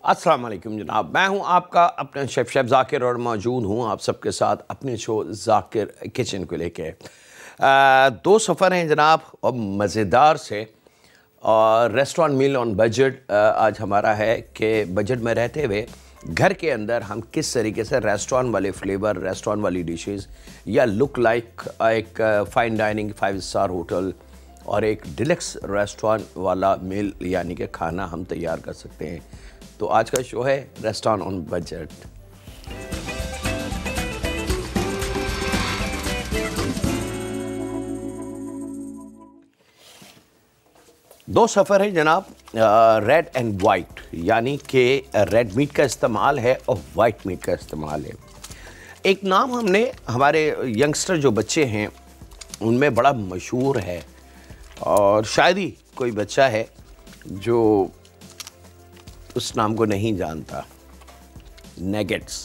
अस्सलाम वालेकुम जनाब, मैं हूं आपका अपना शेफ़ ज़ाकिर और मौजूद हूं आप सबके साथ अपने शो ज़ाकिर किचन को लेके। दो सफ़र हैं जनाब और मज़ेदार से, और रेस्टोरेंट मील ऑन बजट आज हमारा है कि बजट में रहते हुए घर के अंदर हम किस तरीके से रेस्टोरेंट वाले फ्लेवर, रेस्टोरेंट वाली डिशेस या लुक लाइक एक फ़ाइन डाइनिंग 5 स्टार होटल और एक डिलक्स रेस्टोरेंट वाला मील यानी कि खाना हम तैयार कर सकते हैं। तो आज का शो है रेस्टोरेंट ऑन बजट। दो सफ़र है जनाब, रेड एंड वाइट, यानी कि रेड मीट का इस्तेमाल है और वाइट मीट का इस्तेमाल है। एक नाम हमने हमारे यंगस्टर जो बच्चे हैं उनमें बड़ा मशहूर है, और शायद ही कोई बच्चा है जो उस नाम को नहीं जानता। नगेट्स।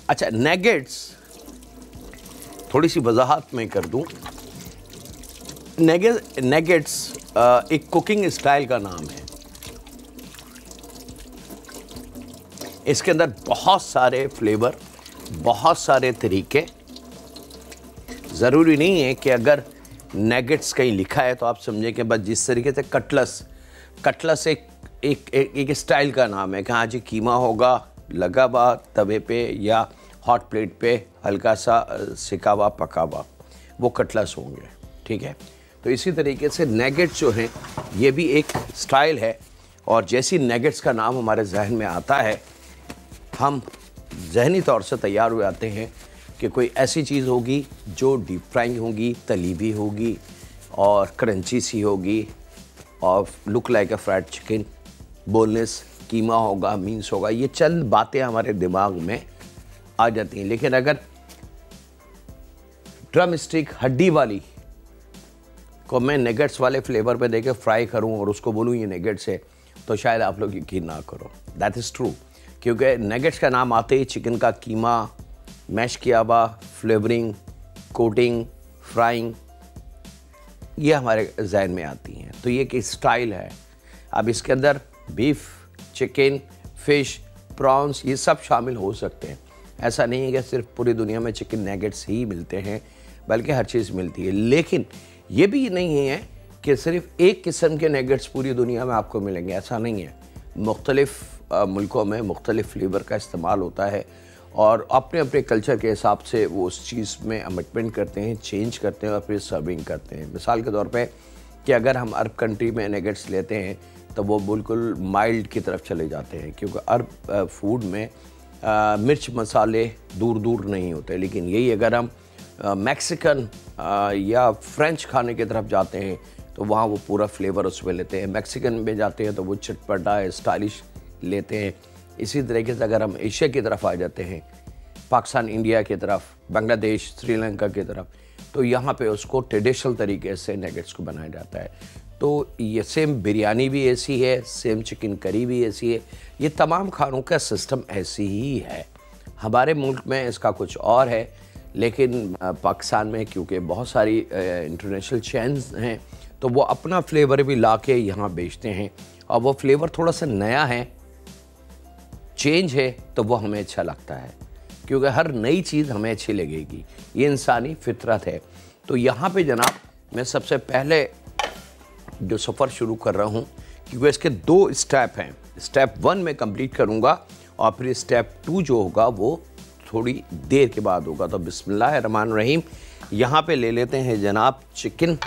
अच्छा, नगेट्स थोड़ी सी वजाहत मैं कर दूं। नगेट्स एक कुकिंग स्टाइल का नाम है। इसके अंदर बहुत सारे फ्लेवर, बहुत सारे तरीके। ज़रूरी नहीं है कि अगर नगेट्स कहीं लिखा है तो आप समझें कि बस जिस तरीके से कटलस एक स्टाइल का नाम है कि हाँ जी कीमा होगा लगा हुआ तवे पे या हॉट प्लेट पे हल्का सा सिका हुआ पका हुआ, वो कटलस होंगे। ठीक है, तो इसी तरीके से नगेट्स जो हैं ये भी एक स्टाइल है, और जैसी नगेट्स का नाम हमारे जहन में आता है हम जहनी तौर से तैयार हो जाते हैं कि कोई ऐसी चीज़ होगी जो डीप फ्राइंग होगी, तली भी होगी और क्रंची सी होगी और look like a fried chicken, boneless keema होगा, मीन्स होगा। ये चंद बातें हमारे दिमाग में आ जाती हैं। लेकिन अगर ड्रम स्टिक हड्डी वाली को मैं नगेट्स वाले फ्लेवर पे देके फ्राई करूं और उसको बोलूं ये नगेट्स है, तो शायद आप लोग यकीन ना करो। दैट इज़ ट्रू, क्योंकि नगेट्स का नाम आते ही चिकन का कीमा, मैश किया हुआ, फ्लेवरिंग, कोटिंग, फ्राइंग, ये हमारे जहन में आती हैं। तो ये एक स्टाइल है। अब इसके अंदर बीफ, चिकन, फिश, प्रॉन्स ये सब शामिल हो सकते हैं। ऐसा नहीं है कि सिर्फ पूरी दुनिया में चिकन नगेट्स ही मिलते हैं, बल्कि हर चीज़ मिलती है। लेकिन ये भी नहीं है कि सिर्फ एक किस्म के नगेट्स पूरी दुनिया में आपको मिलेंगे, ऐसा नहीं है। मुख्तलिफ मुल्कों में मुख्तलिफ फ्लेवर का इस्तेमाल होता है और अपने अपने कल्चर के हिसाब से वो उस चीज़ में अमेंडमेंट करते हैं, चेंज करते हैं और फिर सर्विंग करते हैं। मिसाल के तौर पे कि अगर हम अरब कंट्री में नगेट्स लेते हैं तो वो बिल्कुल माइल्ड की तरफ चले जाते हैं, क्योंकि अरब फूड में मिर्च मसाले दूर दूर नहीं होते। लेकिन यही अगर हम मैक्सिकन या फ्रेंच खाने की तरफ जाते हैं तो वहाँ वो पूरा फ्लेवर उसमें लेते हैं। मैक्सिकन में जाते हैं तो वो चटपटा स्टाइलिश लेते हैं। इसी तरीके से अगर हम एशिया की तरफ आ जाते हैं, पाकिस्तान, इंडिया की तरफ, बांग्लादेश, श्रीलंका की तरफ, तो यहाँ पे उसको ट्रेडिशनल तरीके से नगेट्स को बनाया जाता है। तो ये सेम बिरयानी भी ऐसी है, सेम चिकन करी भी ऐसी है। ये तमाम खानों का सिस्टम ऐसी ही है। हमारे मुल्क में इसका कुछ और है, लेकिन पाकिस्तान में क्योंकि बहुत सारी इंटरनेशनल चेन्स हैं तो वो अपना फ्लेवर भी ला के यहाँ बेचते हैं, और वो फ्लेवर थोड़ा सा नया है, चेंज है, तो वो हमें अच्छा लगता है, क्योंकि हर नई चीज़ हमें अच्छी लगेगी। ये इंसानी फितरत है। तो यहाँ पे जनाब मैं सबसे पहले जो सफ़र शुरू कर रहा हूँ, क्योंकि इसके दो स्टेप हैं। स्टेप 1 में कंप्लीट करूँगा और फिर स्टेप 2 जो होगा वो थोड़ी देर के बाद होगा। तो बिस्मिल्लाहिर्रहमानिर्रहीम, यहाँ पे ले लेते हैं जनाब चिकन।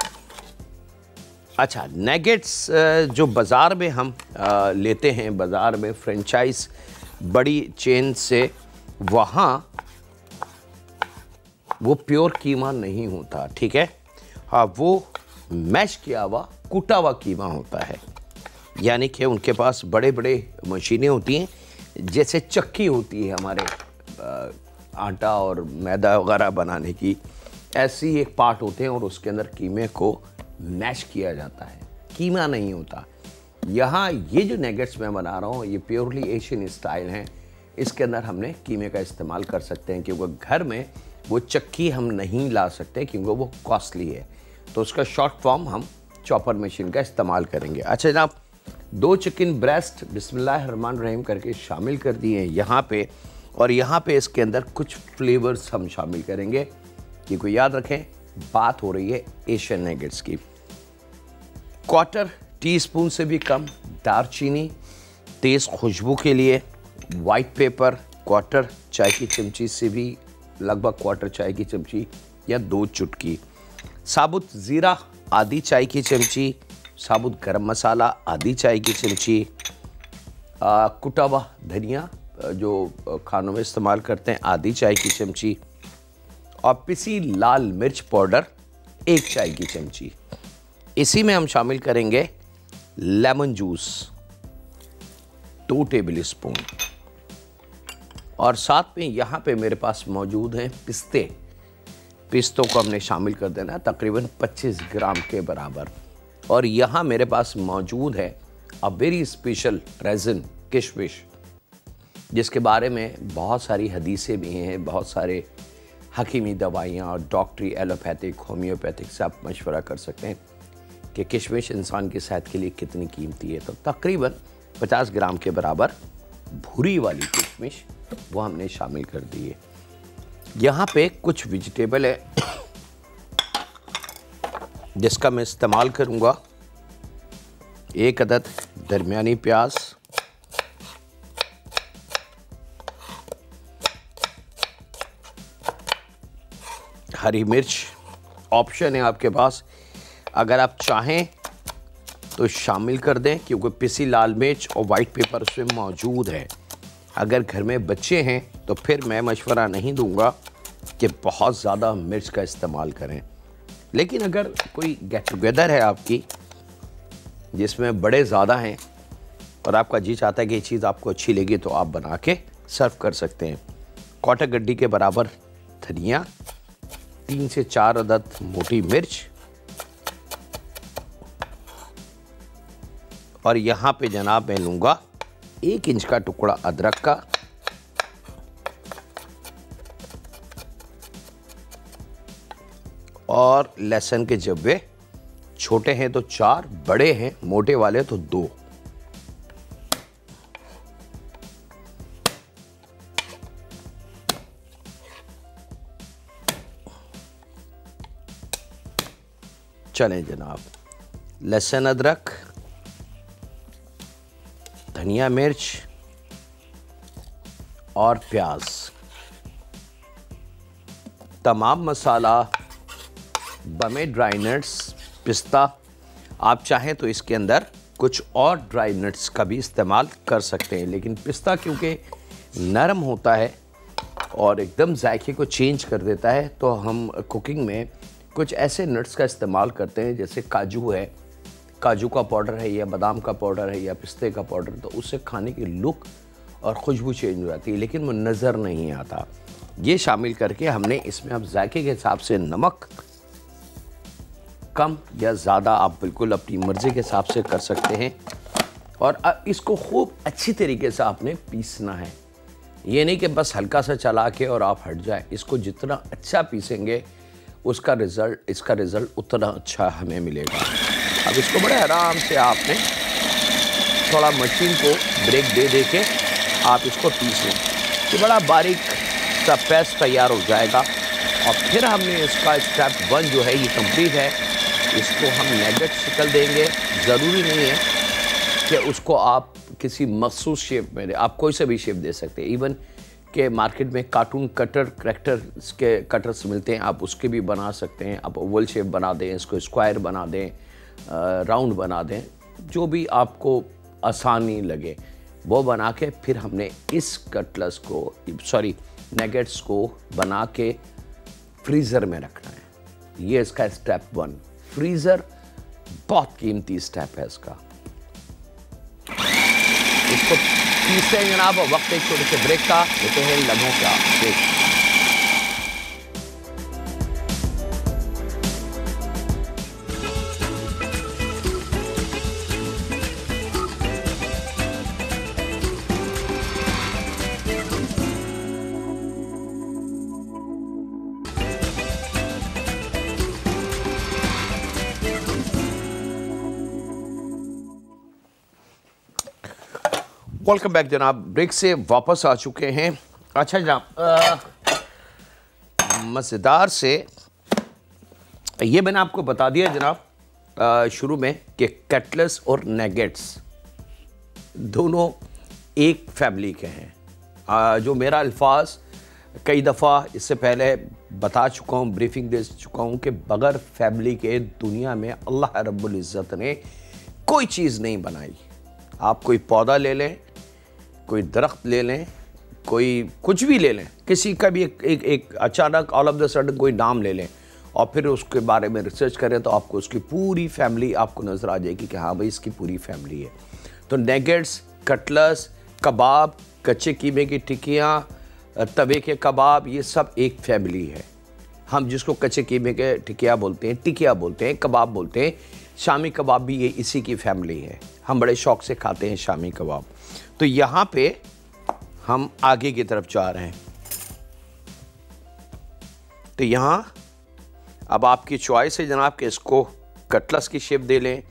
अच्छा, नगेट्स जो बाज़ार में हम लेते हैं, बाज़ार में फ्रेंचाइज बड़ी चेन से, वहाँ वो प्योर कीमा नहीं होता। ठीक है, हाँ, वो मैश किया हुआ, कूटा हुआ कीमा होता है। यानी कि उनके पास बड़े बड़े मशीनें होती हैं, जैसे चक्की होती है हमारे आटा और मैदा वगैरह बनाने की, ऐसी एक पार्ट होते हैं और उसके अंदर कीमे को मैश किया जाता है। कीमा नहीं होता। यहाँ ये जो नगेट्स मैं बना रहा हूँ ये प्योरली एशियन स्टाइल हैं। इसके अंदर हमने कीमे का इस्तेमाल कर सकते हैं, क्योंकि घर में वो चक्की हम नहीं ला सकते क्योंकि वो कॉस्टली है। तो उसका शॉर्ट फॉर्म हम चॉपर मशीन का इस्तेमाल करेंगे। अच्छा जनाब, 2 चिकन ब्रेस्ट बिस्मिल्लाहिर्रहमानिर्रहीम करके शामिल कर दिए यहाँ पे। और यहाँ पे इसके अंदर कुछ फ्लेवर्स हम शामिल करेंगे, क्योंकि याद रखें बात हो रही है एशियन नेगेट्स की। 1/4 टीस्पून से भी कम दालचीनी तेज़ खुशबू के लिए, वाइट पेपर 1/4 चाय की चमची से भी लगभग 1/4 चाय की चमची या 2 चुटकी, साबुत ज़ीरा आधी चाय की चमची, साबुत गरम मसाला आधी चाय की चमची, कुटा हुआ धनिया जो खानों में इस्तेमाल करते हैं आधी चाय की चमची, और पिसी लाल मिर्च पाउडर 1 चाय की चमची। इसी में हम शामिल करेंगे लेमन जूस 2 टेबल स्पून, और साथ में यहाँ पे मेरे पास मौजूद हैं पिस्तों को हमने शामिल कर देना है तकरीबन 25 ग्राम के बराबर। और यहाँ मेरे पास मौजूद है अ वेरी स्पेशल रेजिन किशमिश, जिसके बारे में बहुत सारी हदीसें भी हैं, बहुत सारे हकीमी दवाइयाँ और डॉक्टरी एलोपैथिक होम्योपैथिक से आप मशवरा कर सकते हैं कि किशमिश इंसान की सेहत के लिए कितनी कीमती है। तो तकरीबन 50 ग्राम के बराबर भूरी वाली किशमिश वो हमने शामिल कर दी है। यहाँ पे कुछ वेजिटेबल है जिसका मैं इस्तेमाल करूँगा। 1 अदद दरमियानी प्याज, हरी मिर्च ऑप्शन है आपके पास, अगर आप चाहें तो शामिल कर दें क्योंकि पिसी लाल मिर्च और वाइट पेपर उसमें मौजूद है। अगर घर में बच्चे हैं तो फिर मैं मशवरा नहीं दूंगा कि बहुत ज़्यादा मिर्च का इस्तेमाल करें, लेकिन अगर कोई गेट टुगेदर है आपकी जिसमें बड़े ज़्यादा हैं और आपका जी चाहता है कि ये चीज़ आपको अच्छी लगी तो आप बना के सर्व कर सकते हैं। 1/4 गड्डी के बराबर धनिया, 3 से 4 अदद मोटी मिर्च, और यहाँ पे जनाब मैं लूँगा 1 इंच का टुकड़ा अदरक का, और लहसुन के जब्बे, छोटे हैं तो 4, बड़े हैं मोटे वाले तो 2। चलें जनाब, लहसुन अदरक, धनिया मिर्च और प्याज, तमाम मसाला, बमे ड्राई नट्स, पिस्ता, आप चाहें तो इसके अंदर कुछ और ड्राई नट्स का भी इस्तेमाल कर सकते हैं, लेकिन पिस्ता क्योंकि नरम होता है और एकदम जायके को चेंज कर देता है तो हम कुकिंग में कुछ ऐसे नट्स का इस्तेमाल करते हैं जैसे काजू है, काजू का पाउडर है या बादाम का पाउडर है या पिस्ते का पाउडर, तो उससे खाने की लुक और खुशबू चेंज हो जाती है, लेकिन वो नज़र नहीं आता। ये शामिल करके हमने इसमें अब जायके के हिसाब से नमक कम या ज़्यादा आप बिल्कुल अपनी मर्ज़ी के हिसाब से कर सकते हैं, और इसको खूब अच्छी तरीके से आपने पीसना है। ये नहीं कि बस हल्का सा चला के और आप हट जाए, इसको जितना अच्छा पीसेंगे इसका रिज़ल्ट उतना अच्छा हमें मिलेगा। अब इसको बड़े आराम से आपने थोड़ा मशीन को ब्रेक दे के आप इसको पीस लें कि बड़ा बारीक सा पेस्ट तैयार हो जाएगा। और फिर हमने इसका स्टेप 1 जो है ये कंप्लीट है, इसको हम नेगेट शिकल देंगे। ज़रूरी नहीं है कि उसको आप किसी मखसूस शेप में, आप कोई से भी शेप दे सकते हैं। इवन के मार्केट में कार्टून करेक्टर्स के कटर्स मिलते हैं, आप उसके भी बना सकते हैं। आप ओवल शेप बना दें, इसको स्क्वायर बना दें, राउंड बना दें, जो भी आपको आसानी लगे वो बना के फिर हमने इस नेगेट्स को बना के फ्रीज़र में रखना है। ये इसका स्टेप 1। फ्रीज़र बहुत कीमती स्टेप है इसका। इसको पीसते हैं जनाब, वक्त एक छोटे से ब्रेक का लेते हैं, लम्हों का ब्रेक। वेलकम बैक जनाब, ब्रेक से वापस आ चुके हैं। अच्छा जनाब, मज़ेदार से ये मैंने आपको बता दिया जनाब शुरू में कि कटलेट्स और नगेट्स दोनों एक फैमिली के हैं। जो मेरा अल्फाज कई दफ़ा इससे पहले बता चुका हूँ, ब्रीफिंग दे चुका हूँ कि बग़ैर फैमिली के दुनिया में अल्लाह रब्बुल इज़्ज़त ने कोई चीज़ नहीं बनाई। आप कोई पौधा ले लें, कोई दरख्त ले लें, कोई कुछ भी ले लें, किसी का भी एक अचानक ऑल ऑफ द सडन कोई नाम ले लें और फिर उसके बारे में रिसर्च करें तो आपको उसकी पूरी फैमिली आपको नज़र आ जाएगी कि हाँ भाई इसकी पूरी फैमिली है। तो नगेट्स, कटलेट्स, कबाब, कच्चे कीमे की टिक्कियाँ, तवे के कबाब, ये सब एक फैमिली है। हम जिसको कच्चे कीमे के टिक्किया बोलते हैं, टिक्किया बोलते हैं, कबाब बोलते हैं, शामी कबाब भी ये इसी की फैमिली है। हम बड़े शौक़ से खाते हैं शामी कबाब। तो यहाँ पे हम आगे की तरफ जा रहे हैं। तो यहाँ अब आपकी चॉइस है जनाब कि इसको कटलेट्स की शेप दे लें,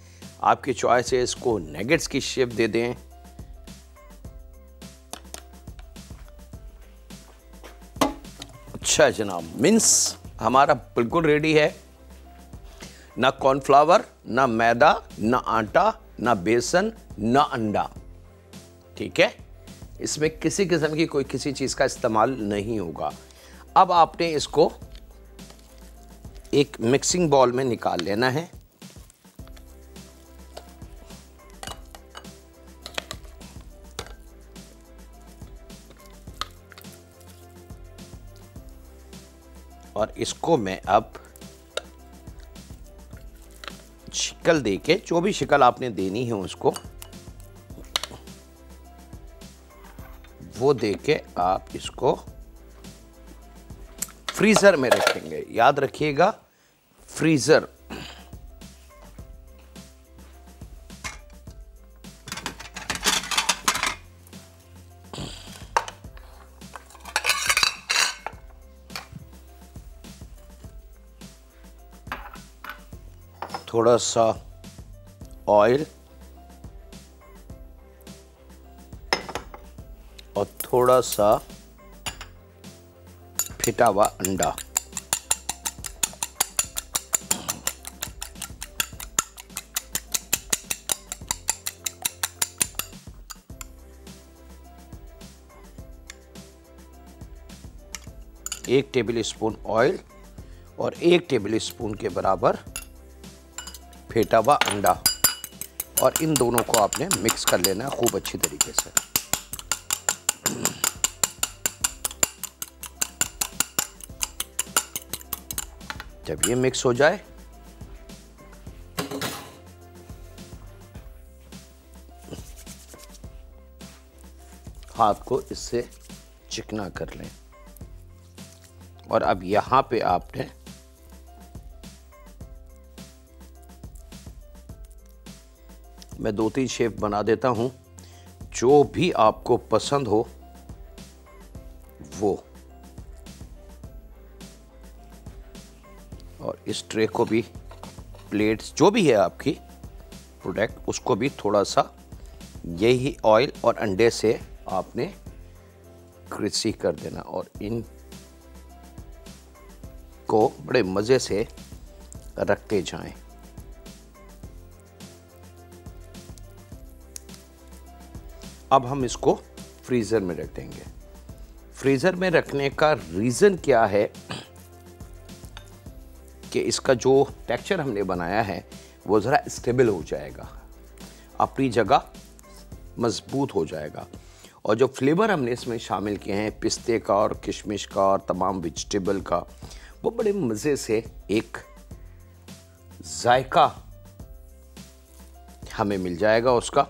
आपकी चॉइस है इसको नगेट्स की शेप दे दें। अच्छा जनाब, मिन्स हमारा बिल्कुल रेडी है। ना कॉर्नफ्लावर, ना मैदा, ना आटा, ना बेसन, ना अंडा। ठीक है, इसमें किसी किस्म की कोई किसी चीज़ का इस्तेमाल नहीं होगा। अब आपने इसको एक मिक्सिंग बाउल में निकाल लेना है। और इसको मैं अब शिकल देके, जो भी शिकल आपने देनी है उसको वो देके आप इसको फ्रीज़र में रखेंगे। याद रखिएगा, फ्रीज़र। थोड़ा सा ऑयल और थोड़ा सा फिटा हुआ अंडा। एक टेबल स्पून ऑयल और 1 टेबल स्पून के बराबर फेटा हुआ अंडा, और इन दोनों को आपने मिक्स कर लेना है खूब अच्छी तरीके से। जब ये मिक्स हो जाए हाथ को इससे चिकना कर लें। और अब यहाँ पे आपने मैं 2-3 शेप बना देता हूँ, जो भी आपको पसंद हो वो। और इस ट्रे को भी, प्लेट्स जो भी है आपकी प्रोडक्ट, उसको भी थोड़ा सा यही ऑयल और अंडे से आपने क्रिस्पी कर देना और इन को बड़े मज़े से रखते जाएं। अब हम इसको फ्रीज़र में रख देंगे। फ्रीज़र में रखने का रीज़न क्या है कि इसका जो टेक्सचर हमने बनाया है वो ज़रा स्टेबल हो जाएगा, अपनी जगह मज़बूत हो जाएगा। और जो फ्लेवर हमने इसमें शामिल किए हैं पिस्ते का और किशमिश का और तमाम वेजिटेबल का, वो बड़े मज़े से एक जायका हमें मिल जाएगा उसका।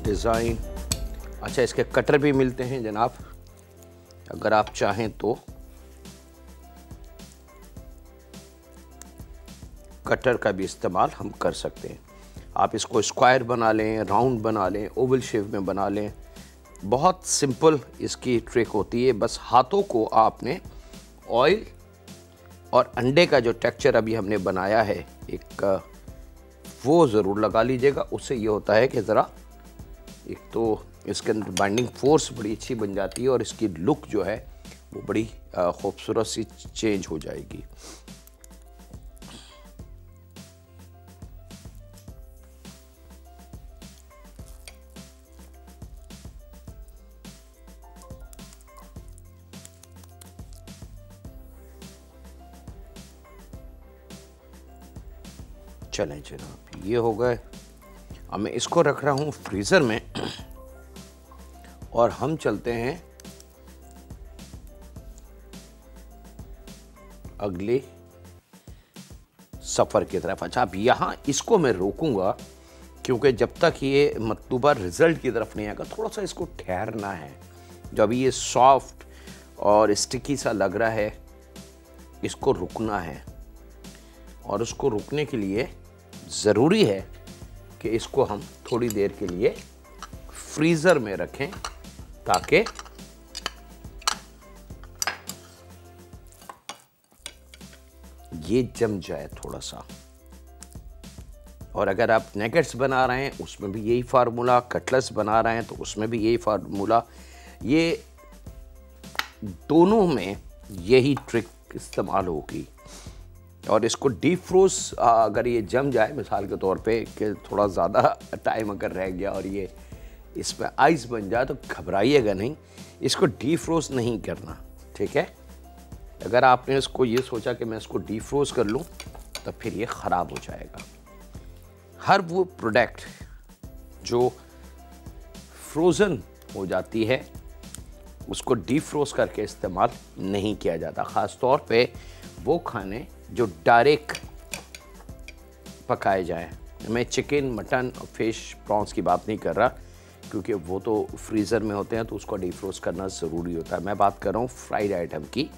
डिज़ाइन अच्छा, इसके कटर भी मिलते हैं जनाब, अगर आप चाहें तो कटर का भी इस्तेमाल हम कर सकते हैं। आप इसको स्क्वायर बना लें, राउंड बना लें, ओवल शेप में बना लें। बहुत सिंपल इसकी ट्रिक होती है। बस हाथों को आपने ऑयल और अंडे का जो टेक्सचर अभी हमने बनाया है एक, वो ज़रूर लगा लीजिएगा। उससे ये होता है कि ज़रा एक तो इसके अंदर बाइंडिंग फोर्स बड़ी अच्छी बन जाती है और इसकी लुक जो है वो बड़ी खूबसूरत सी चेंज हो जाएगी। चलें जनाब, ये हो गए। अब मैं इसको रख रहा हूँ फ्रीज़र में और हम चलते हैं अगले सफ़र की तरफ। अच्छा, अब यहाँ इसको मैं रोकूंगा क्योंकि जब तक ये मतलूबा रिज़ल्ट की तरफ नहीं आएगा थोड़ा सा इसको ठहरना है। जब ये सॉफ्ट और स्टिकी सा लग रहा है, इसको रुकना है। और उसको रुकने के लिए ज़रूरी है कि इसको हम थोड़ी देर के लिए फ्रीज़र में रखें ताकि ये जम जाए थोड़ा सा। और अगर आप नगेट्स बना रहे हैं उसमें भी यही फार्मूला, कटलेट्स बना रहे हैं तो उसमें भी यही फार्मूला, ये दोनों में यही ट्रिक इस्तेमाल होगी। और इसको डीप फ्रोज अगर ये जम जाए मिसाल के तौर पे कि थोड़ा ज़्यादा टाइम अगर रह गया और ये इस पर आइस बन जाए तो घबराइएगा नहीं, इसको डीप फ्रोज नहीं करना, ठीक है। अगर आपने इसको ये सोचा कि मैं इसको डीप फ्रोज कर लूँ तो फिर ये ख़राब हो जाएगा। हर वो प्रोडक्ट जो फ्रोज़न हो जाती है उसको डीप फ्रोज करके इस्तेमाल नहीं किया जाता। ख़ास तौर पे वो खाने जो डायरेक्ट पकाए जाएं। मैं चिकन, मटन, फिश, प्रॉन्स की बात नहीं कर रहा क्योंकि वो तो फ्रीज़र में होते हैं तो उसको डीप फ्रोज करना ज़रूरी होता है। मैं बात कर रहा हूँ फ्राइड आइटम की,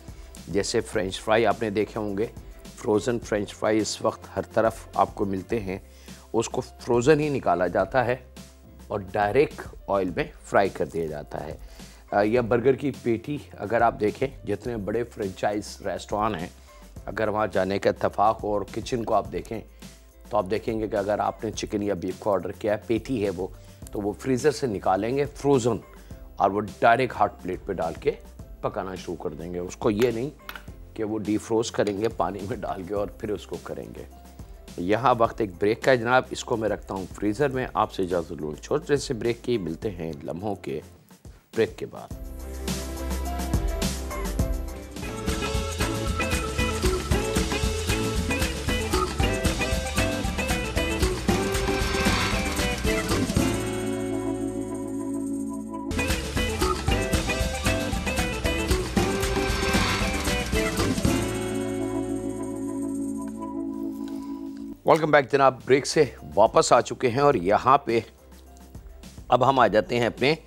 जैसे फ्रेंच फ्राई आपने देखे होंगे। फ्रोज़न फ्रेंच फ्राई इस वक्त हर तरफ आपको मिलते हैं। उसको फ्रोज़न ही निकाला जाता है और डायरेक्ट ऑयल में फ्राई कर दिया जाता है। या बर्गर की पेटी अगर आप देखें, जितने बड़े फ्रेंचाइज रेस्टोरेंट हैं, अगर वहाँ जाने का इत्तेफाक हो और किचन को आप देखें तो आप देखेंगे कि अगर आपने चिकन या बीफ को ऑर्डर किया है, पेटी है वो, तो वो फ्रीज़र से निकालेंगे फ्रोज़न और वो डायरेक्ट हॉट प्लेट पे डाल के पकाना शुरू कर देंगे। उसको ये नहीं कि वो डीप फ्रोज करेंगे पानी में डाल के और फिर उसको करेंगे। यहाँ वक्त एक ब्रेक का है जनाब, इसको मैं रखता हूँ फ्रीज़र में। आपसे इजाज़त लूँ छोटे से ब्रेक की। मिलते हैं लम्हों के ब्रेक के बाद। वेलकम बैक जनाब, ब्रेक से वापस आ चुके हैं और यहाँ पे अब हम आ जाते हैं अपने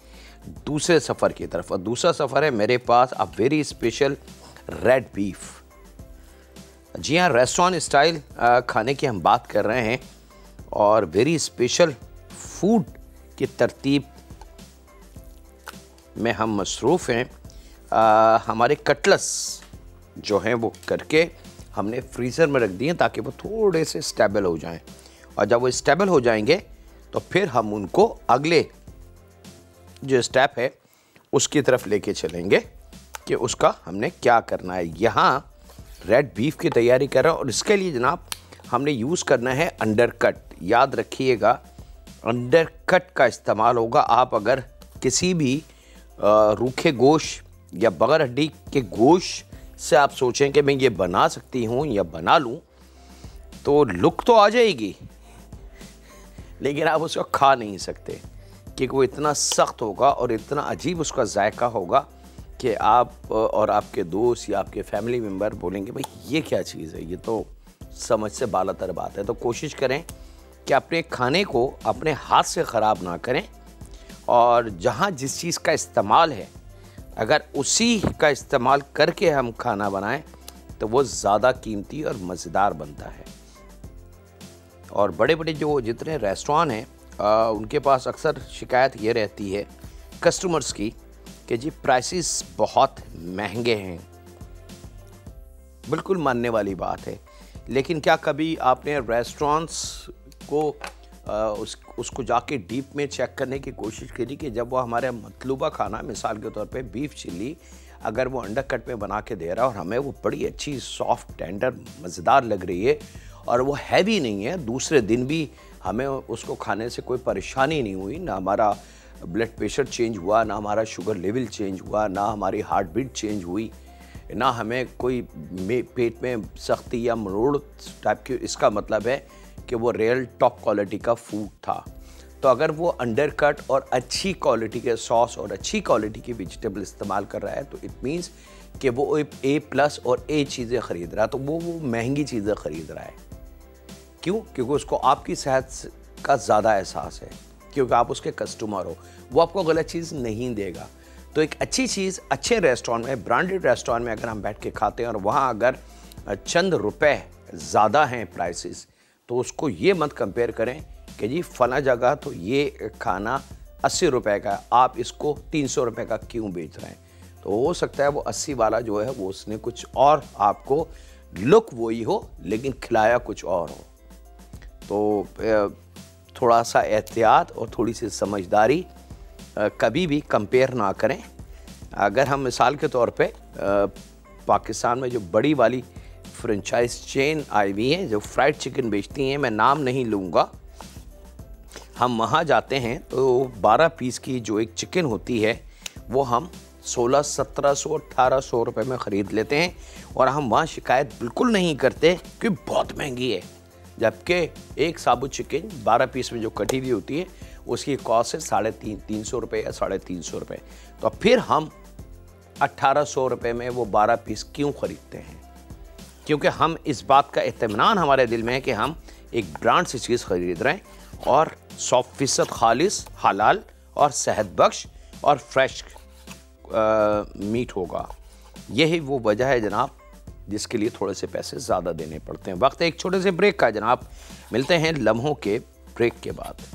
दूसरे सफ़र की तरफ। और दूसरा सफ़र है मेरे पास a very special red beef. जी हाँ, रेस्टोरेंट स्टाइल खाने की हम बात कर रहे हैं और वेरी स्पेशल फूड की तरतीब में हम मसरूफ़ हैं। हमारे कटलेट्स जो हैं वो करके हमने फ्रीज़र में रख दिए ताकि वो थोड़े से स्टेबल हो जाएं। और जब वो स्टेबल हो जाएंगे तो फिर हम उनको अगले जो स्टेप है उसकी तरफ लेके चलेंगे कि उसका हमने क्या करना है। यहाँ रेड बीफ की तैयारी कर रहा हूँ और इसके लिए जनाब हमने यूज़ करना है अंडरकट। याद रखिएगा, अंडरकट का इस्तेमाल होगा। आप अगर किसी भी रूखे गोश्त या बगैर हड्डी के गोश्त से आप सोचें कि मैं ये बना सकती हूँ या बना लूँ तो लुक तो आ जाएगी लेकिन आप उसको खा नहीं सकते क्योंकि वो इतना सख्त होगा और इतना अजीब उसका जायका होगा कि आप और आपके दोस्त या आपके फैमिली मेम्बर बोलेंगे भाई ये क्या चीज़ है, ये तो समझ से बालातर बात है। तो कोशिश करें कि अपने खाने को अपने हाथ से ख़राब ना करें और जहाँ जिस चीज़ का इस्तेमाल है अगर उसी का इस्तेमाल करके हम खाना बनाएं तो वो ज़्यादा कीमती और मज़ेदार बनता है। और बड़े बड़े जो जितने रेस्टोरेंट हैं उनके पास अक्सर शिकायत ये रहती है कस्टमर्स की कि जी प्राइसेस बहुत महंगे हैं। बिल्कुल मानने वाली बात है, लेकिन क्या कभी आपने रेस्टोरेंट्स को उसको जाके डीप में चेक करने की कोशिश करी कि जब वो हमारे मतलूबा खाना, मिसाल के तौर पे बीफ चिल्ली, अगर वो अंडर कट में बना के दे रहा है और हमें वो बड़ी अच्छी सॉफ्ट टेंडर मज़ेदार लग रही है और वो हैवी नहीं है, दूसरे दिन भी हमें उसको खाने से कोई परेशानी नहीं हुई, ना हमारा ब्लड प्रेशर चेंज हुआ, ना हमारा शुगर लेवल चेंज हुआ, ना हमारी हार्ट बीट चेंज हुई, ना हमें कोई पेट में सख्ती या मरोड़ टाइप की, इसका मतलब है कि वो रियल टॉप क्वालिटी का फूड था। तो अगर वो अंडर कट और अच्छी क्वालिटी के सॉस और अच्छी क्वालिटी की वेजिटेबल इस्तेमाल कर रहा है तो इट मीन्स कि वो A+ और A चीज़ें ख़रीद रहा है, तो वो महंगी चीज़ें ख़रीद रहा है। क्यों? क्योंकि उसको आपकी सेहत का ज़्यादा एहसास है, क्योंकि आप उसके कस्टमर हो, वो आपको गलत चीज़ नहीं देगा। तो एक अच्छी चीज़ अच्छे रेस्टोरेंट में, ब्रांडेड रेस्टोरेंट में अगर हम बैठ के खाते हैं और वहाँ अगर चंद रुपए ज़्यादा हैं प्राइसेस, तो उसको ये मत कंपेयर करें कि जी फ़ला जगह तो ये खाना 80 रुपए का है, आप इसको 300 रुपए का क्यों बेच रहे हैं। तो हो सकता है वो 80 वाला जो है वो उसने कुछ और, आपको लुक वही हो लेकिन खिलाया कुछ और हो। तो थोड़ा सा एहतियात और थोड़ी सी समझदारी, कभी भी कंपेयर ना करें। अगर हम मिसाल के तौर पे पाकिस्तान में जो बड़ी वाली फ्रेंचाइज चेन आई हुई है जो फ्राइड चिकन बेचती हैं, मैं नाम नहीं लूँगा, हम वहाँ जाते हैं तो 12 पीस की जो एक चिकन होती है वो हम 1600, 1700, 1800 रुपये में ख़रीद लेते हैं और हम वहाँ शिकायत बिल्कुल नहीं करते कि बहुत महंगी है, जबकि एक साबुत चिकन 12 पीस में जो कटी हुई होती है उसकी कॉस्ट है 350 रुपये या 350 रुपये। तो फिर हम 1800 रुपये में वो 12 पीस क्यों ख़रीदते हैं? क्योंकि हम इस बात का इत्मीनान हमारे दिल में है कि हम एक ब्रांड से चीज़ ख़रीद रहे हैं और 100% खालिस, हलाल और सेहत बख्श और फ्रेश मीट होगा। यही वो वजह है जनाब जिसके लिए थोड़े से पैसे ज़्यादा देने पड़ते हैं। वक्त एक छोटे से ब्रेक का जनाब, मिलते हैं लम्हों के ब्रेक के बाद।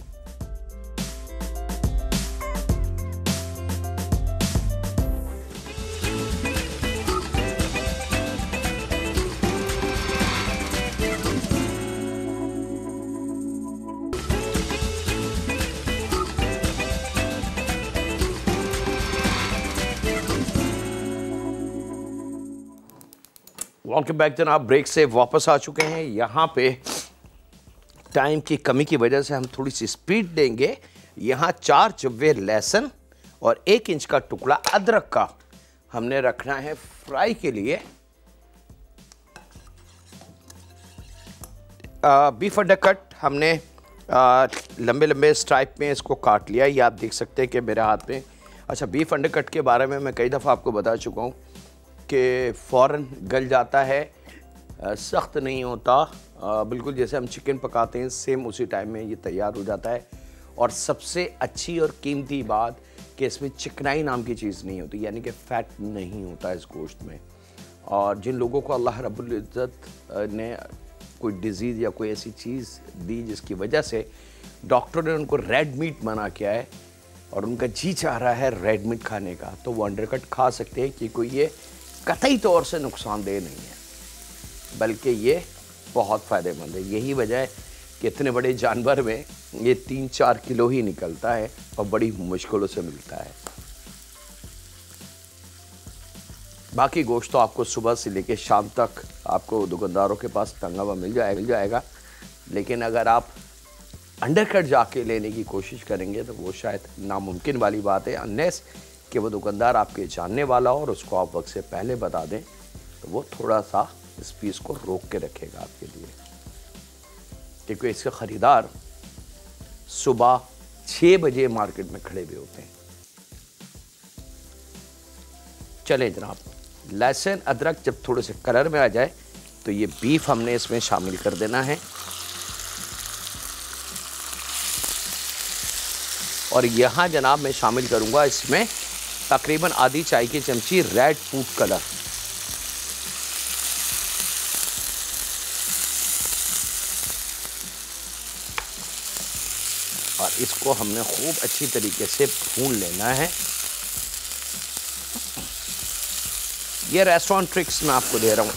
वेलकम बैक जनाब, ब्रेक से वापस आ चुके हैं। यहाँ पे टाइम की कमी की वजह से हम थोड़ी सी स्पीड देंगे। यहाँ 4 चुव्वे लहसुन और 1 इंच का टुकड़ा अदरक का हमने रखना है फ्राई के लिए। बीफ अंडर कट हमने लंबे लंबे स्ट्राइप में इसको काट लिया, ये आप देख सकते हैं कि मेरे हाथ में। अच्छा, बीफ अंडर कट के बारे में मैं कई दफ़ा आपको बता चुका हूँ कि फ़ौरन गल जाता है, सख्त नहीं होता, बिल्कुल जैसे हम चिकन पकाते हैं सेम उसी टाइम में ये तैयार हो जाता है। और सबसे अच्छी और कीमती बात कि इसमें चिकनाई नाम की चीज़ नहीं होती, यानी कि फ़ैट नहीं होता इस गोश्त में। और जिन लोगों को अल्लाह रब्बुल इज़्ज़त ने कोई डिज़ीज़ या कोई ऐसी चीज़ दी जिसकी वजह से डॉक्टर ने उनको रेड मीट मना किया है और उनका जी चाह रहा है रेड मीट खाने का, तो वो अंडरकट खा सकते हैं, क्योंकि ये कतई तौर से नुकसानदेह नहीं है, बल्कि ये बहुत फ़ायदेमंद है। यही वजह है कि इतने बड़े जानवर में ये 3-4 किलो ही निकलता है और बड़ी मुश्किलों से मिलता है। बाकी गोश्त तो आपको सुबह से लेकर शाम तक आपको दुकानदारों के पास टंगा हुआ मिल जाएगा, लेकिन अगर आप अंडरकट जाके लेने की कोशिश करेंगे तो वो शायद नामुमकिन वाली बात है, अनलेस कि वो दुकानदार आपके जानने वाला हो और उसको आप वक्त से पहले बता दें, तो वो थोड़ा सा इस पीस को रोक के रखेगा आपके लिए, क्योंकि इसके ख़रीदार सुबह 6 बजे मार्केट में खड़े हुए होते हैं। चले जनाब, लहसुन अदरक जब थोड़े से कलर में आ जाए तो ये बीफ हमने इसमें शामिल कर देना है। और यहाँ जनाब मैं शामिल करूँगा इसमें तकरीबन आधी चाय की चमची रेड फूड कलर। इसको हमने खूब अच्छी तरीके से भून लेना है। ये रेस्टोरेंट ट्रिक्स मैं आपको दे रहा हूँ।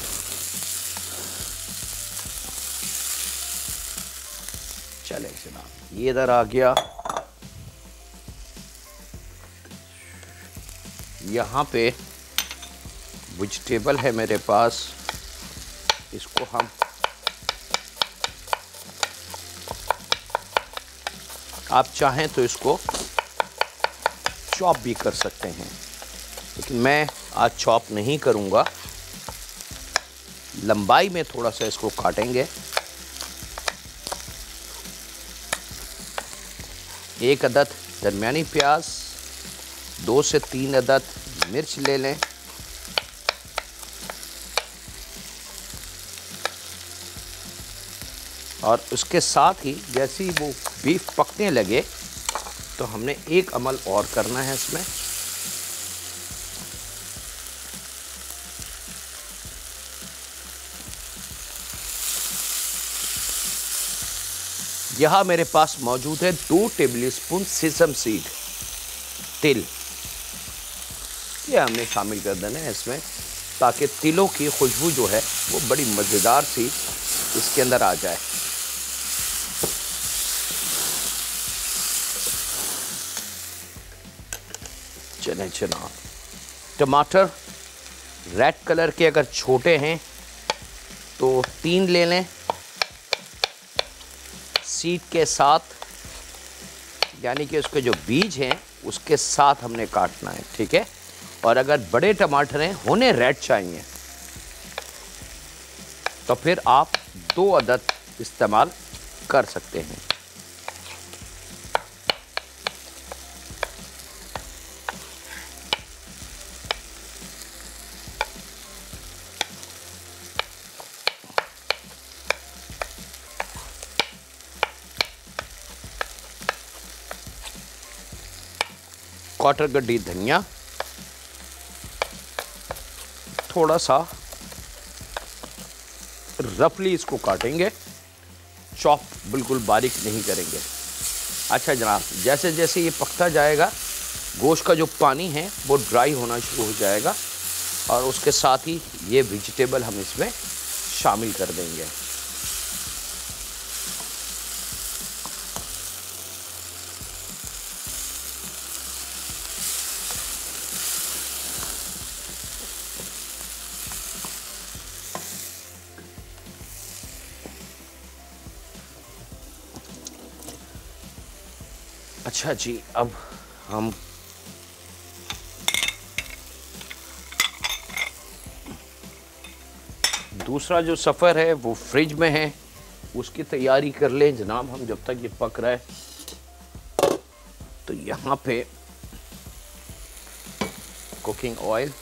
चले जनाब, ये इधर आ गया। यहाँ पे वेजिटेबल है मेरे पास, इसको हम आप चाहें तो इसको चॉप भी कर सकते हैं, लेकिन मैं आज चॉप नहीं करूँगा, लंबाई में थोड़ा सा इसको काटेंगे। एक अदद दरमियानी प्याज, 2 से 3 अदद मिर्च ले लें। और उसके साथ ही जैसे ही वो बीफ पकने लगे तो हमने एक अमल और करना है इसमें। यहाँ मेरे पास मौजूद है 2 टेबलस्पून सेसम सीड तिल, ये हमने शामिल कर देना है इसमें, ताकि तिलों की खुशबू जो है वो बड़ी मज़ेदार सी इसके अंदर आ जाए। चलें जनाब, टमाटर रेड कलर के अगर छोटे हैं तो 3 ले लें, सीड के साथ, यानी कि उसके जो बीज हैं उसके साथ हमने काटना है, ठीक है। और अगर बड़े टमाटर हैं, होने रेड चाहिए, तो फिर आप 2 अदद इस्तेमाल कर सकते हैं। क्वार्टर गड्डी धनिया, थोड़ा सा रफली इसको काटेंगे, चॉप बिल्कुल बारीक नहीं करेंगे। अच्छा जनाब, जैसे जैसे ये पकता जाएगा गोश्त का जो पानी है वो ड्राई होना शुरू हो जाएगा और उसके साथ ही ये वेजिटेबल हम इसमें शामिल कर देंगे। अच्छा जी, अब हम दूसरा जो सफ़र है वो फ्रिज में है, उसकी तैयारी कर लें जनाब हम, जब तक ये पक रहा है। तो यहाँ पे कुकिंग ऑयल,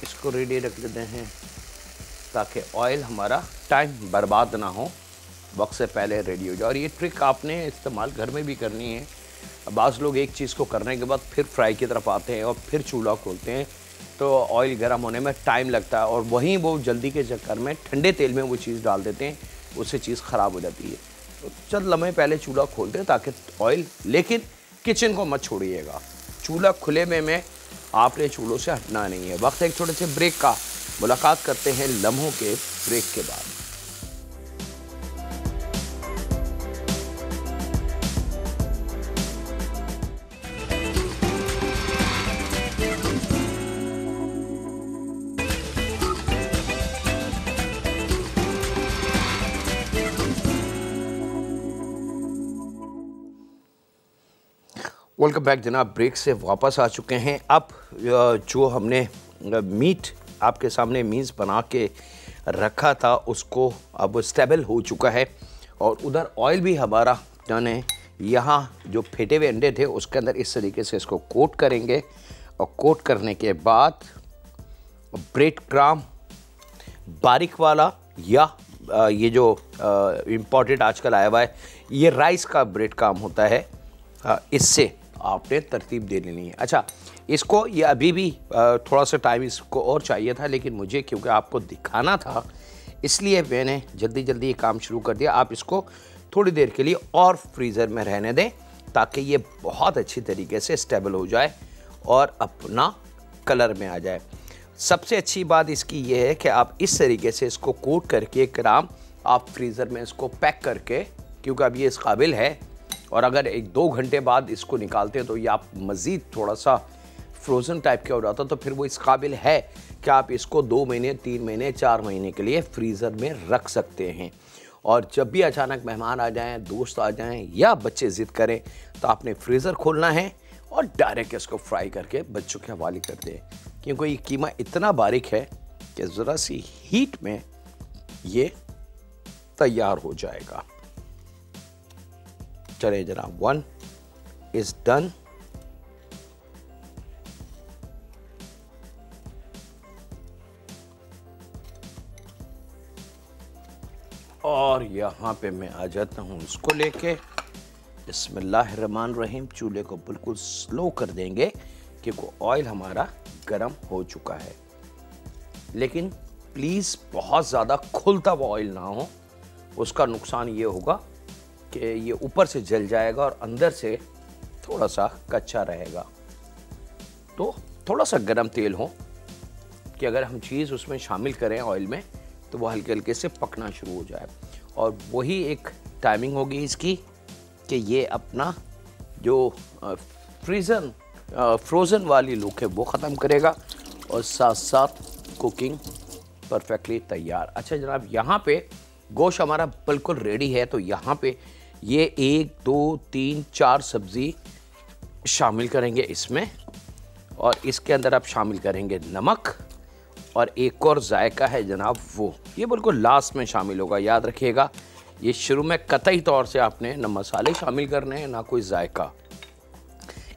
इसको रेडी रख देते हैं ताकि ऑयल हमारा टाइम बर्बाद ना हो, वक्त से पहले रेडी हो जाए। और ये ट्रिक आपने इस्तेमाल घर में भी करनी है। बाज़ लोग एक चीज़ को करने के बाद फिर फ्राई की तरफ आते हैं और फिर चूल्हा खोलते हैं, तो ऑयल गर्म होने में टाइम लगता है और वहीं वो जल्दी के चक्कर में ठंडे तेल में वो चीज़ डाल देते हैं, उससे चीज़ ख़राब हो जाती है। तो चंद लम्हे पहले चूल्हा खोलते हैं ताकि ऑयल, लेकिन किचन को मत छोड़िएगा, चूल्हा खुले में आपने चूल्हों से हटना नहीं है। वक्त एक छोटे से ब्रेक का, मुलाकात करते हैं लम्हों के ब्रेक के बाद। वेलकम बैक जनाब, ब्रेक से वापस आ चुके हैं। अब जो हमने मीट आपके सामने मीज़ बना के रखा था उसको अब स्टेबल हो चुका है और उधर ऑयल भी हमारा डन है। यहाँ जो फेटे हुए अंडे थे उसके अंदर इस तरीके से इसको कोट करेंगे और कोट करने के बाद ब्रेड क्रम्ब बारीक वाला, या ये जो इम्पोर्टेड आजकल आया हुआ है ये राइस का ब्रेड क्रम्ब होता है, इससे आपने तरतीब दे लेनी है। अच्छा, इसको ये अभी भी थोड़ा सा टाइम इसको और चाहिए था, लेकिन मुझे क्योंकि आपको दिखाना था इसलिए मैंने जल्दी जल्दी ये काम शुरू कर दिया। आप इसको थोड़ी देर के लिए और फ्रीज़र में रहने दें ताकि ये बहुत अच्छी तरीके से स्टेबल हो जाए और अपना कलर में आ जाए। सबसे अच्छी बात इसकी ये है कि आप इस तरीके से इसको कोट करके कराम आप फ्रीज़र में इसको पैक करके, क्योंकि अब ये इस काबिल है, और अगर 1-2 घंटे बाद इसको निकालते हैं तो ये आप मज़ीद थोड़ा सा फ्रोज़न टाइप का हो जाता, तो फिर वो इस काबिल है कि आप इसको 2 महीने, 3 महीने, 4 महीने के लिए फ्रीज़र में रख सकते हैं। और जब भी अचानक मेहमान आ जाएं, दोस्त आ जाएं या बच्चे ज़िद करें तो आपने फ्रीज़र खोलना है और डायरेक्ट इसको फ्राई करके बच्चों के हवाले कर दें, क्योंकि ये कीमा इतना बारीक है कि ज़रा सी हीट में ये तैयार हो जाएगा। चले जनाब, 1 इज़ डन। और यहाँ पे मैं आ जाता हूँ इसको लेके। बिस्मिल्लाहिर्रहमानिर्रहीम। चूल्हे को बिल्कुल स्लो कर देंगे क्योंकि ऑयल हमारा गर्म हो चुका है, लेकिन प्लीज़ बहुत ज़्यादा खुलता हुआ ऑयल ना हो, उसका नुकसान ये होगा कि ये ऊपर से जल जाएगा और अंदर से थोड़ा सा कच्चा रहेगा। तो थोड़ा सा गर्म तेल हो कि अगर हम चीज़ उसमें शामिल करें ऑयल में तो वो हल्के हल्के से पकना शुरू हो जाए। और वही एक टाइमिंग होगी इसकी कि ये अपना जो फ्रोज़न वाली लुक है वो ख़त्म करेगा और साथ साथ कुकिंग परफेक्टली तैयार। अच्छा जनाब, यहाँ पे गोश्त हमारा बिल्कुल रेडी है। तो यहाँ पे ये 1, 2, 3, 4 सब्ज़ी शामिल करेंगे इसमें, और इसके अंदर आप शामिल करेंगे नमक, और एक और जायका है जनाब वो ये बिल्कुल लास्ट में शामिल होगा। याद रखिएगा, ये शुरू में कतई तौर से आपने ना मसाले शामिल करने हैं ना कोई जायका।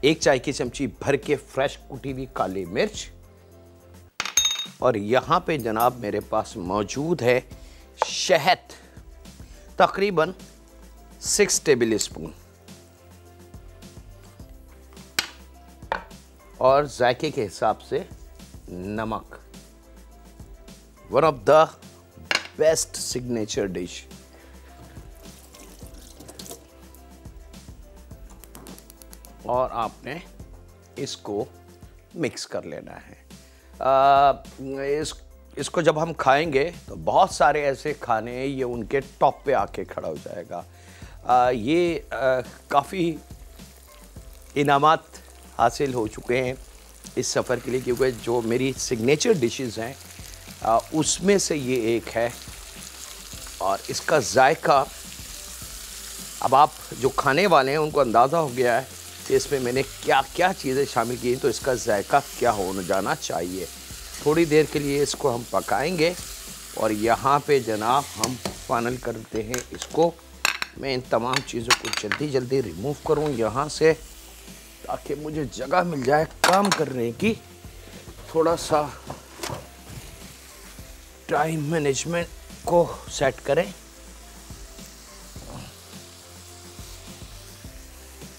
1 चाय की चमची भर के फ्रेश कुटी हुई काली मिर्च, और यहाँ पे जनाब मेरे पास मौजूद है शहद, तकरीबन 6 टेबल स्पून, और जायके के हिसाब से नमक। One of the best signature dish. और आपने इसको मिक्स कर लेना है। इसको जब हम खाएंगे तो बहुत सारे ऐसे खाने ये उनके टॉप पे आके खड़ा हो जाएगा। ये काफ़ी इनामात हासिल हो चुके हैं इस सफ़र के लिए, क्योंकि जो मेरी सिग्नेचर डिशेस हैं उसमें से ये एक है। और इसका जायका अब आप जो खाने वाले हैं उनको अंदाज़ा हो गया है कि इसमें मैंने क्या क्या चीज़ें शामिल की, तो इसका जायका क्या होना जाना चाहिए। थोड़ी देर के लिए इसको हम पकाएंगे, और यहाँ पे जनाब हम फाइनल करते हैं इसको। मैं इन तमाम चीज़ों को जल्दी जल्दी रिमूव करूँ यहाँ से, ताकि मुझे जगह मिल जाए काम करने की। थोड़ा सा टाइम मैनेजमेंट को सेट करें।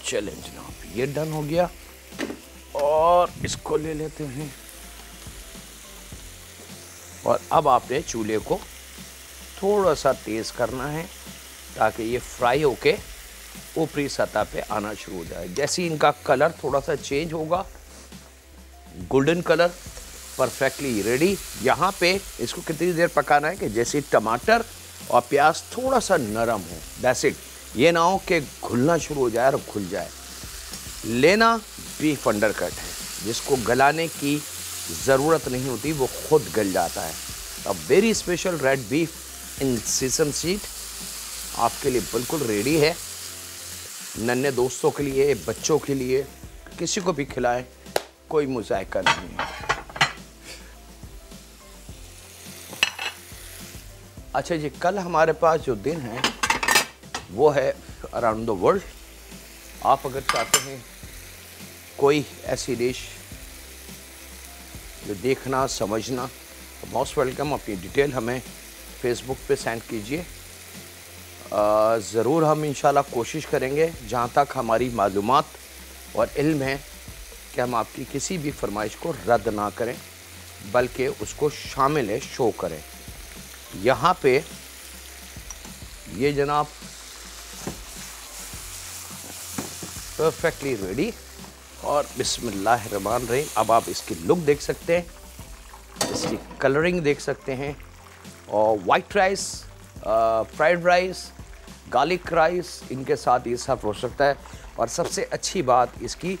चलें जनाब, ये डन हो गया, और इसको ले लेते हैं। और अब आपने चूल्हे को थोड़ा सा तेज़ करना है ताकि ये फ्राई होके ऊपरी सतह पे आना शुरू हो जाए। जैसे ही इनका कलर थोड़ा सा चेंज होगा, गोल्डन कलर, परफेक्टली रेडी। यहाँ पे इसको कितनी देर पकाना है कि जैसे टमाटर और प्याज थोड़ा सा नरम हो, दैट्स इट। ये ना हो कि घुलना शुरू हो जाए और घुल जाए। लेना बीफ अंडरकट है, जिसको गलाने की ज़रूरत नहीं होती, वो खुद गल जाता है। अब वेरी स्पेशल रेड बीफ इन सीसम सीड आपके लिए बिल्कुल रेडी है। नन्हे दोस्तों के लिए, बच्चों के लिए, किसी को भी खिलाएं, कोई मुज़ायका नहीं है। अच्छा जी, कल हमारे पास जो दिन है वो है अराउंड द वर्ल्ड। आप अगर चाहते हैं कोई ऐसी डिश जो देखना समझना, तो मोस्ट वेलकम। अपनी डिटेल हमें फेसबुक पे सेंड कीजिए। ज़रूर हम इंशाल्लाह कोशिश करेंगे, जहाँ तक हमारी मालूमात और इल्म है, कि हम आपकी किसी भी फरमाइश को रद्द ना करें, बल्कि उसको शामिल शो करें। यहाँ पे ये जनाब परफेक्टली रेडी। और बिस्मिल्लाहिर्रहमानिर्रहीम, अब आप इसकी लुक देख सकते हैं, इसकी कलरिंग देख सकते हैं। और white rice, fried rice, garlic rice, इनके साथ ये सर्व हो सकता है। और सबसे अच्छी बात इसकी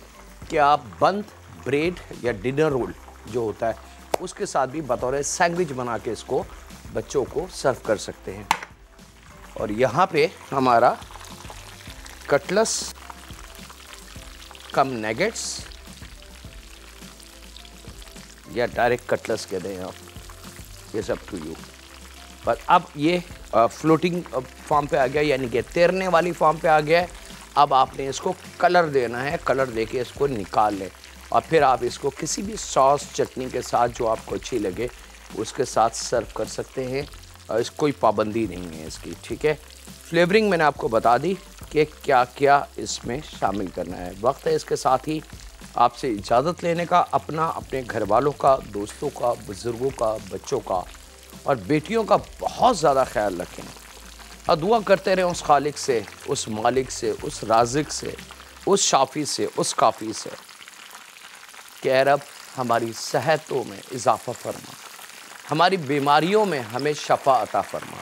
कि आप बंद ब्रेड या डिनर रोल जो होता है उसके साथ भी बतौर सैंडविच बना के इसको बच्चों को सर्व कर सकते हैं। और यहाँ पे हमारा कटलेस कम नेगेट्स या डायरेक्ट कटलेस कह दें आप, ये सब टू यू। पर अब ये फ्लोटिंग फॉर्म पे आ गया, यानी कि तैरने वाली फॉर्म पे आ गया है। अब आपने इसको कलर देना है, कलर देके इसको निकाल लें और फिर आप इसको किसी भी सॉस चटनी के साथ जो आपको अच्छी लगे उसके साथ सर्व कर सकते हैं। इस कोई पाबंदी नहीं है इसकी, ठीक है। फ्लेवरिंग मैंने आपको बता दी कि क्या क्या इसमें शामिल करना है। वक्त है इसके साथ ही आपसे इजाज़त लेने का, अपना, अपने घर वालों का, दोस्तों का, बुज़ुर्गों का, बच्चों का और बेटियों का बहुत ज़्यादा ख्याल रखें और दुआ करते रहें उस खालिक से, उस मालिक से, उस राज़िक से, उस शाफ़ी से, उस काफ़ी से कि ऐ रब हमारी सेहतों में इजाफ़ा फरमा, हमारी बीमारियों में हमें शफ़ा अता फरमा।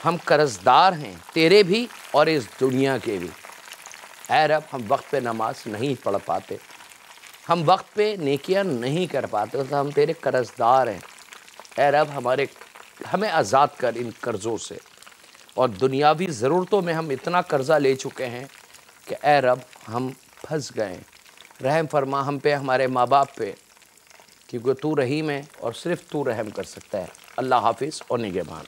हम कर्ज़दार हैं तेरे भी और इस दुनिया के भी। ऐ रब हम वक्त पे नमाज नहीं पढ़ पाते, हम वक्त पे नेकियां नहीं कर पाते, तो हम तेरे कर्ज़दार हैं। ऐ रब हमें आज़ाद कर इन कर्ज़ों से। और दुनियावी ज़रूरतों में हम इतना कर्ज़ा ले चुके हैं कि ऐ रब हम फंस गए। रहम फरमा हम पे, हमारे माँ बाप पे, क्योंकि तू रहीम है और सिर्फ़ तू रहम कर सकता है। अल्लाह हाफिज़ और निगहबान।